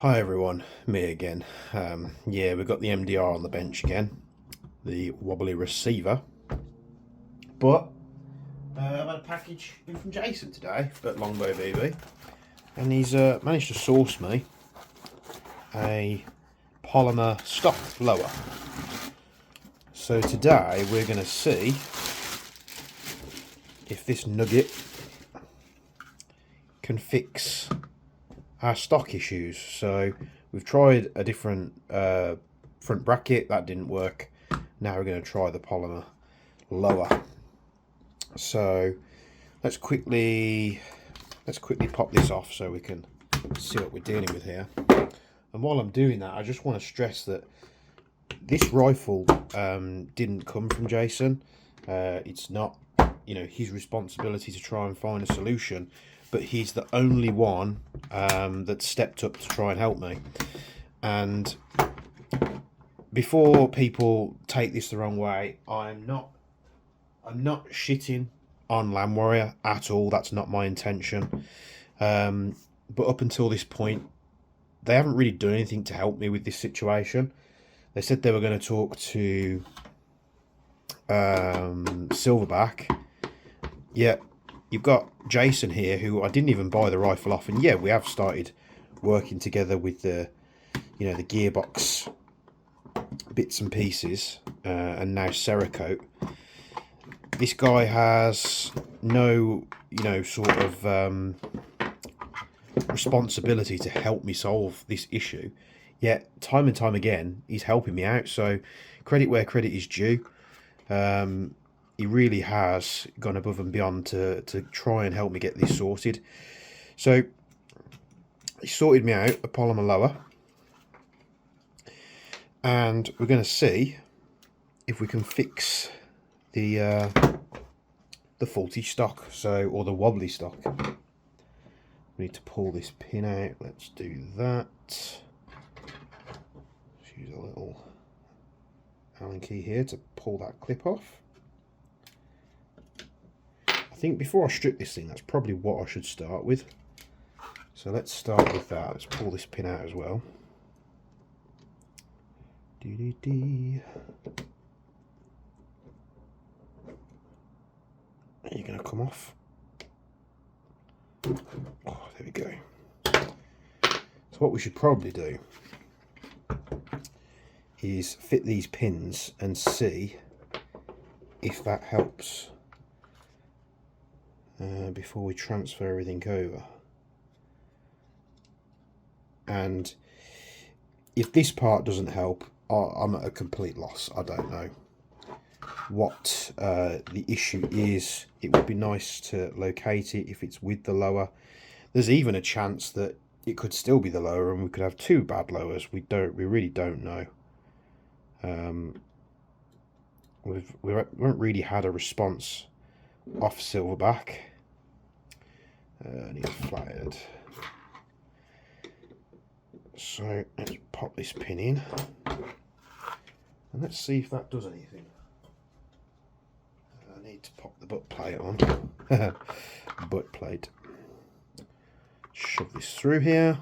Hi everyone, me again. Yeah, we've got the MDR on the bench again, the wobbly receiver. But I've had a package in from Jason today at Longbow BB, and he's managed to source me a polymer stock lower. So today we're going to see if this nugget can fix our stock issues. So we've tried a different front bracket, that didn't work. Now we're going to try the polymer lower. So let's quickly pop this off so we can see what we're dealing with here. And while I'm doing that, I just want to stress that this rifle didn't come from Jason. It's not, his responsibility to try and find a solution, but he's the only one that stepped up to try and help me. And before people take this the wrong way, I'm not shitting on Land Warrior at all. That's not my intention. But up until this point, they haven't really done anything to help me with this situation. They said they were going to talk to Silverback. Yeah, you've got Jason here, who I didn't even buy the rifle off, and yeah, we have started working together with the gearbox bits and pieces, and now Cerakote. This guy has no, sort of responsibility to help me solve this issue. Yet, time and time again, he's helping me out. So, credit where credit is due. He really has gone above and beyond to try and help me get this sorted. So, he sorted me out a polymer lower. And we're going to see if we can fix the faulty stock, or the wobbly stock. We need to pull this pin out. Let's do that. Let's use a little Allen key here to pull that clip off. I think before I strip this thing, that's probably what I should start with. So let's start with that. Let's pull this pin out as well. Are you going to come off? Oh, there we go. So what we should probably do is fit these pins and see if that helps before we transfer everything over. And if this part doesn't help, I'm at a complete loss. I don't know what the issue is. It would be nice to locate it if it's with the lower. There's even a chance that it could still be the lower and we could have two bad lowers. We really don't know. We haven't really had a response off Silverback. And he's flattered. So let's pop this pin in and let's see if that does anything. I need to pop the butt plate on. Butt plate. Shove this through here.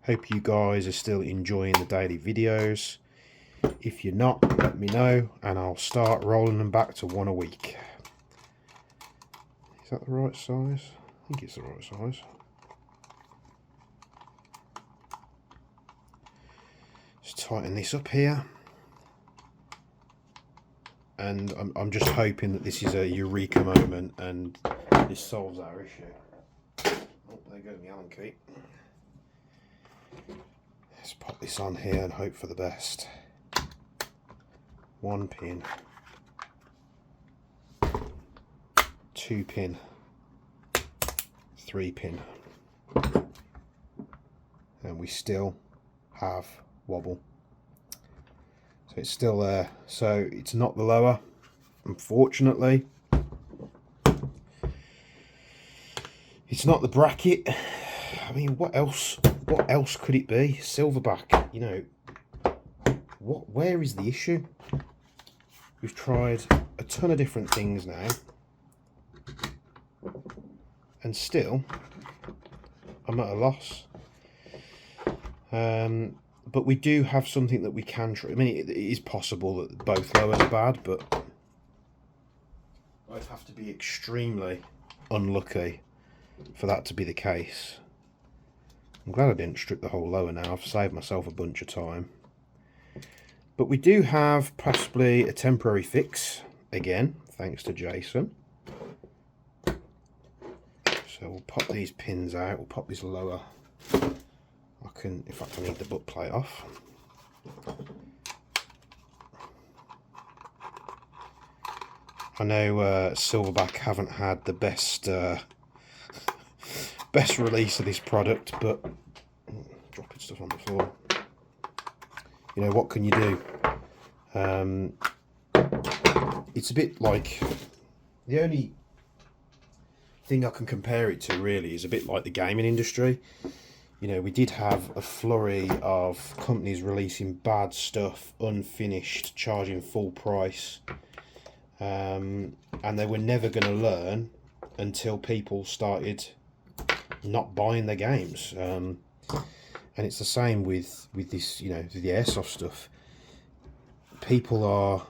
Hope you guys are still enjoying the daily videos. If you're not, let me know and I'll start rolling them back to one a week. Is that the right size? I think it's the right size. Just tighten this up here. And I'm just hoping that this is a eureka moment and this solves our issue. Oh, there goes the Allen key. Let's pop this on here and hope for the best. One pin. Two pin. Three pin. And we still have wobble. So it's still there. So it's not the lower, unfortunately. It's not the bracket. I mean, what else could it be? Silverback, where is the issue? We've tried a ton of different things now, and still I'm at a loss. But we do have something that we can try. I mean, it is possible that both lowers are bad, but I'd have to be extremely unlucky for that to be the case. I'm glad I didn't strip the whole lower now. I've saved myself a bunch of time. But we do have possibly a temporary fix, again, thanks to Jason. So we'll pop these pins out, we'll pop this lower. In fact, I need the butt plate off. I know Silverback haven't had the best best release of this product, but dropping stuff on the floor. You know, what can you do? It's a bit like, the only thing I can compare it to really is a bit like the gaming industry. You know, we did have a flurry of companies releasing bad stuff, unfinished, charging full price, and they were never going to learn until people started not buying their games. And it's the same with this, you know, the airsoft stuff. People are...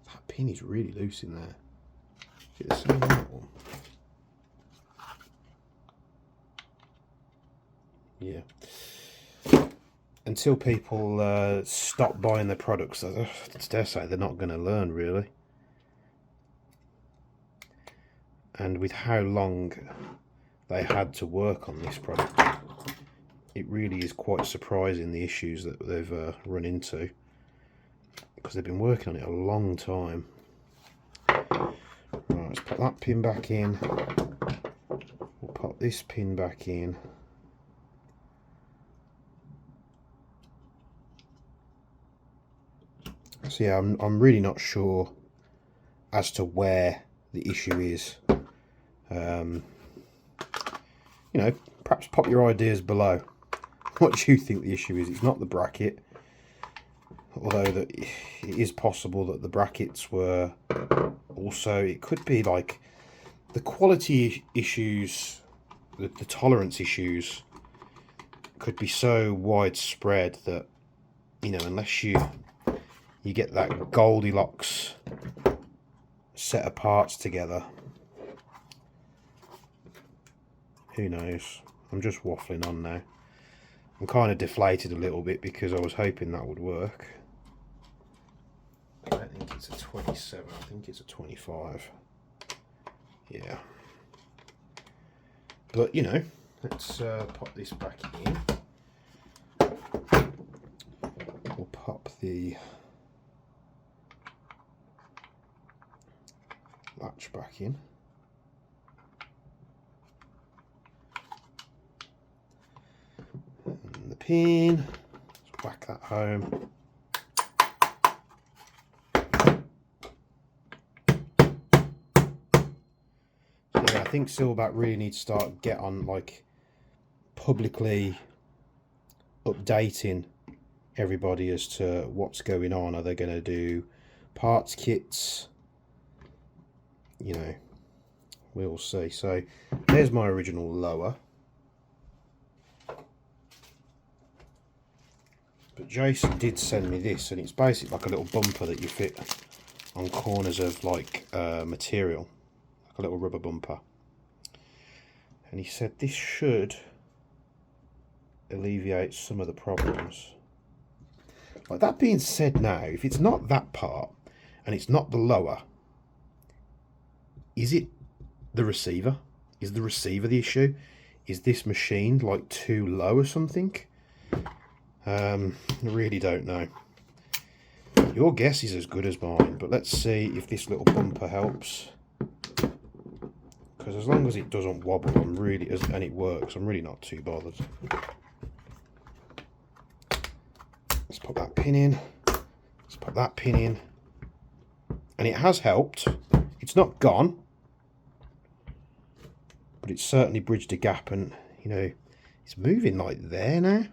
That pin is really loose in there. Is it the same on that one? Yeah. Until people stop buying their products, I dare say they're not going to learn, really. And with how long they had to work on this product, it really is quite surprising the issues that they've run into, because they've been working on it a long time. Right, let's put that pin back in. We'll pop this pin back in. So yeah, I'm really not sure as to where the issue is. You know, perhaps pop your ideas below. What do you think the issue is? It's not the bracket, although that it is possible that the brackets were also, it could be like the quality issues, the tolerance issues could be so widespread that, you know, unless you get that Goldilocks set of parts together, who knows. I'm just waffling on now. I'm kind of deflated a little bit because I was hoping that would work. I don't think it's a 27, I think it's a 25. Yeah. But, you know, let's pop this back in. We'll pop the latch back in. And the pin, let's whack that home. So yeah, I think Silverback really needs to get on, like, publicly updating everybody as to what's going on. Are they going to do parts kits? You know, we'll see. So there's my original lower, but Jason did send me this, and it's basically like a little bumper that you fit on corners of like material, like a little rubber bumper, and he said this should alleviate some of the problems. Like, that being said, now if it's not that part and it's not the lower, is it the receiver? Is the receiver the issue? Is this machine like too low or something? I really don't know. Your guess is as good as mine, but let's see if this little bumper helps. Because as long as it doesn't wobble, and it works, I'm really not too bothered. Let's put that pin in. Let's put that pin in. And it has helped. It's not gone, but it's certainly bridged a gap, and you know, it's moving like there now.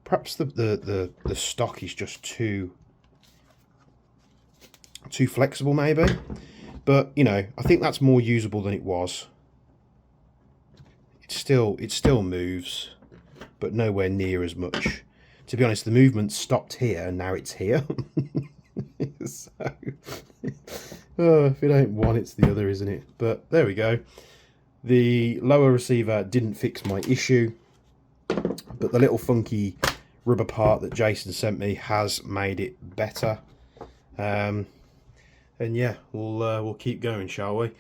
Perhaps the stock is just too flexible, maybe. But you know, I think that's more usable than it was. still moves, but nowhere near as much. To be honest, the movement stopped here and now it's here. So, oh, if it ain't one, it's the other, isn't it? But there we go. The lower receiver didn't fix my issue, but the little funky rubber part that Jason sent me has made it better. And yeah, we'll keep going, shall we?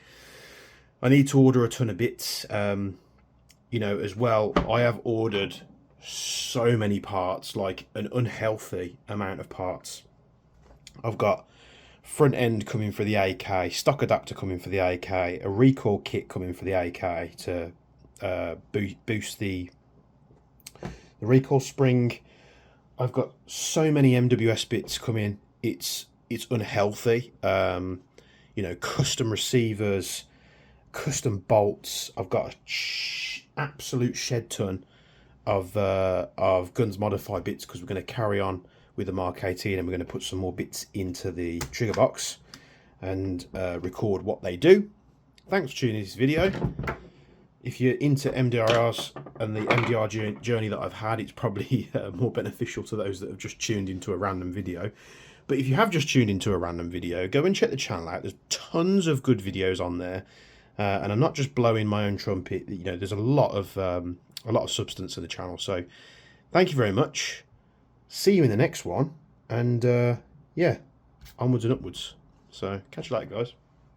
I need to order a ton of bits. You know, as well, I have ordered so many parts, like an unhealthy amount of parts. I've got front end coming for the AK, stock adapter coming for the AK, a recoil kit coming for the AK to boost the recoil spring. I've got so many MWS bits coming. It's unhealthy. You know, custom receivers, custom bolts. I've got an absolute shed ton of Guns Modify bits, because we're going to carry on with the Mark 18 and we're going to put some more bits into the trigger box and record what they do. Thanks for tuning in this video. If you're into MDRs and the MDR journey that I've had, it's probably more beneficial to those that have just tuned into a random video. But if you have just tuned into a random video, go and check the channel out. There's tons of good videos on there, and I'm not just blowing my own trumpet. You know, there's a lot of substance in the channel. So thank you very much. See you in the next one, and yeah, onwards and upwards. So catch you later, guys.